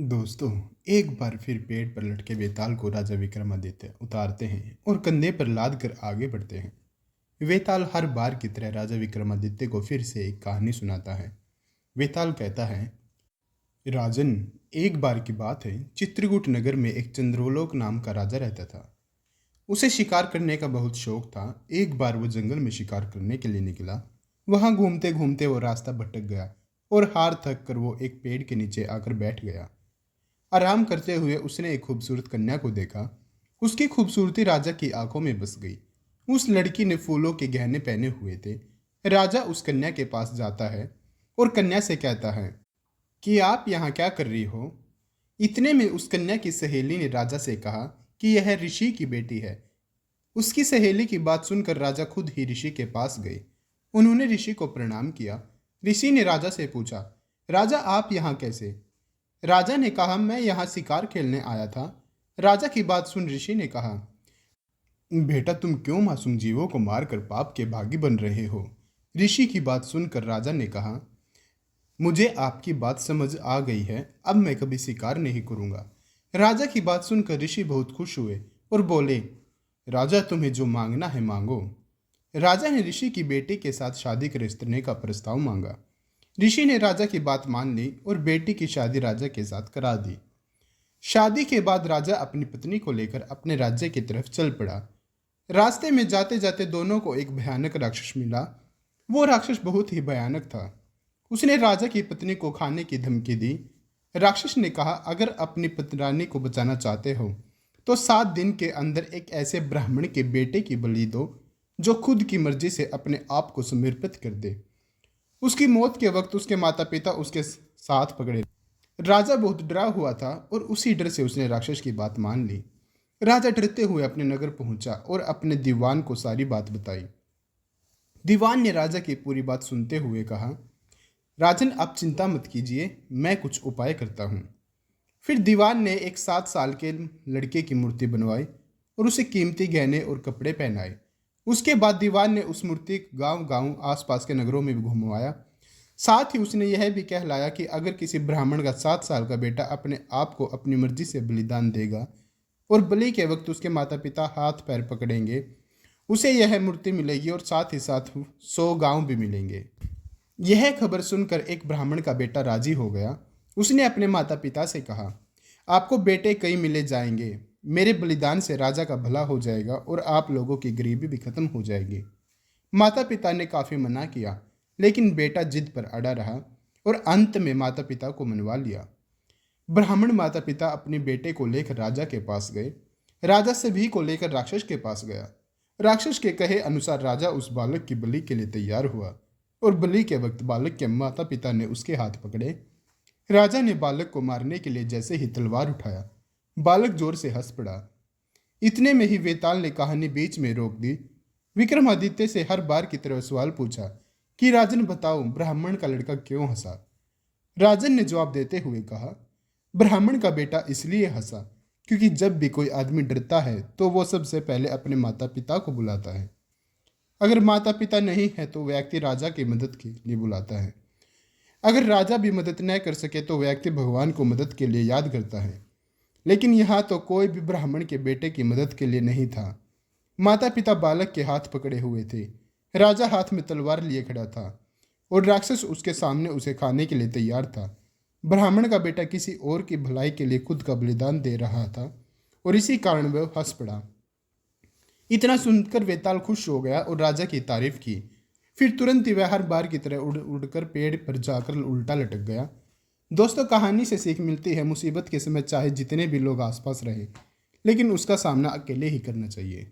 दोस्तों, एक बार फिर पेड़ पर लटके वेताल को राजा विक्रमादित्य उतारते हैं और कंधे पर लाद कर आगे बढ़ते हैं। वेताल हर बार की तरह राजा विक्रमादित्य को फिर से एक कहानी सुनाता है। वेताल कहता है, राजन, एक बार की बात है, चित्रकूट नगर में एक चंद्रोलोक नाम का राजा रहता था। उसे शिकार करने का बहुत शौक था। एक बार वो जंगल में शिकार करने के लिए निकला। वहां घूमते घूमते वो रास्ता भटक गया और हार थक कर वो एक पेड़ के नीचे आकर बैठ गया। आराम करते हुए उसने एक खूबसूरत कन्या को देखा। उसकी खूबसूरती राजा की आंखों में बस गई। उस लड़की ने फूलों के गहने पहने हुए थे। राजा उस कन्या के पास जाता है और कन्या से कहता है कि आप यहाँ क्या कर रही हो। इतने में उस कन्या की सहेली ने राजा से कहा कि यह ऋषि की बेटी है। उसकी सहेली की बात सुनकर राजा खुद ही ऋषि के पास गए। उन्होंने ऋषि को प्रणाम किया। ऋषि ने राजा से पूछा, राजा आप यहाँ कैसे? राजा ने कहा, मैं यहाँ शिकार खेलने आया था। राजा की बात सुन ऋषि ने कहा, बेटा तुम क्यों मासूम जीवों को मारकर पाप के भागी बन रहे हो? ऋषि की बात सुनकर राजा ने कहा, मुझे आपकी बात समझ आ गई है, अब मैं कभी शिकार नहीं करूंगा। राजा की बात सुनकर ऋषि बहुत खुश हुए और बोले, राजा तुम्हें जो मांगना है मांगो। राजा ने ऋषि की बेटी के साथ शादी करने का प्रस्ताव मांगा। ऋषि ने राजा की बात मान ली और बेटी की शादी राजा के साथ करा दी। शादी के बाद राजा अपनी पत्नी को लेकर अपने राज्य की तरफ चल पड़ा। रास्ते में जाते जाते दोनों को एक भयानक राक्षस मिला। वो राक्षस बहुत ही भयानक था। उसने राजा की पत्नी को खाने की धमकी दी। राक्षस ने कहा, अगर अपनी पतिरानी को बचाना चाहते हो तो 7 दिन के अंदर एक ऐसे ब्राह्मण के बेटे की बलि दो जो खुद की मर्जी से अपने आप को समर्पित कर दे। उसकी मौत के वक्त उसके माता पिता उसके साथ पकड़े। राजा बहुत डरा हुआ था और उसी डर से उसने राक्षस की बात मान ली। राजा डरते हुए अपने नगर पहुंचा और अपने दीवान को सारी बात बताई। दीवान ने राजा की पूरी बात सुनते हुए कहा, राजन आप चिंता मत कीजिए, मैं कुछ उपाय करता हूँ। फिर दीवान ने एक 7 साल के लड़के की मूर्ति बनवाई और उसे कीमती गहने और कपड़े पहनाए। उसके बाद दीवान ने उस मूर्ति गांव गांव आसपास के नगरों में भी घुमवाया। साथ ही उसने यह भी कहलाया कि अगर किसी ब्राह्मण का 7 साल का बेटा अपने आप को अपनी मर्जी से बलिदान देगा और बलि के वक्त उसके माता पिता हाथ पैर पकड़ेंगे, उसे यह मूर्ति मिलेगी और साथ ही साथ 100 गांव भी मिलेंगे। यह खबर सुनकर एक ब्राह्मण का बेटा राजी हो गया। उसने अपने माता पिता से कहा, आपको बेटे कई मिले जाएंगे। मेरे बलिदान से राजा का भला हो जाएगा और आप लोगों की गरीबी भी खत्म हो जाएगी। माता पिता ने काफ़ी मना किया, लेकिन बेटा जिद पर अड़ा रहा और अंत में माता पिता को मनवा लिया। ब्राह्मण माता पिता अपने बेटे को लेकर राजा के पास गए। राजा सभी को लेकर राक्षस के पास गया। राक्षस के कहे अनुसार राजा उस बालक की बलि के लिए तैयार हुआ और बलि के वक्त बालक के माता पिता ने उसके हाथ पकड़े। राजा ने बालक को मारने के लिए जैसे ही तलवार उठाया, बालक जोर से हंस पड़ा। इतने में ही वेताल ने कहानी बीच में रोक दी। विक्रमादित्य से हर बार की तरह सवाल पूछा कि राजन बताओ, ब्राह्मण का लड़का क्यों हंसा? राजन ने जवाब देते हुए कहा, ब्राह्मण का बेटा इसलिए हंसा क्योंकि जब भी कोई आदमी डरता है तो वो सबसे पहले अपने माता पिता को बुलाता है। अगर माता पिता नहीं है तो व्यक्ति राजा की मदद के लिए बुलाता है। अगर राजा भी मदद न कर सके तो व्यक्ति भगवान को मदद के लिए याद करता है। लेकिन यहाँ तो कोई भी ब्राह्मण के बेटे की मदद के लिए नहीं था। माता पिता बालक के हाथ पकड़े हुए थे। राजा हाथ में तलवार लिए खड़ा था और राक्षस उसके सामने उसे खाने के लिए तैयार था। ब्राह्मण का बेटा किसी और की भलाई के लिए खुद का बलिदान दे रहा था और इसी कारण वह हंस पड़ा। इतना सुनकर वेताल खुश हो गया और राजा की तारीफ की। फिर तुरंत ही वह हर बार की तरह उड़ उड़कर पेड़ पर जाकर उल्टा लटक गया। दोस्तों, कहानी से सीख मिलती है, मुसीबत के समय चाहे जितने भी लोग आसपास रहे, लेकिन उसका सामना अकेले ही करना चाहिए।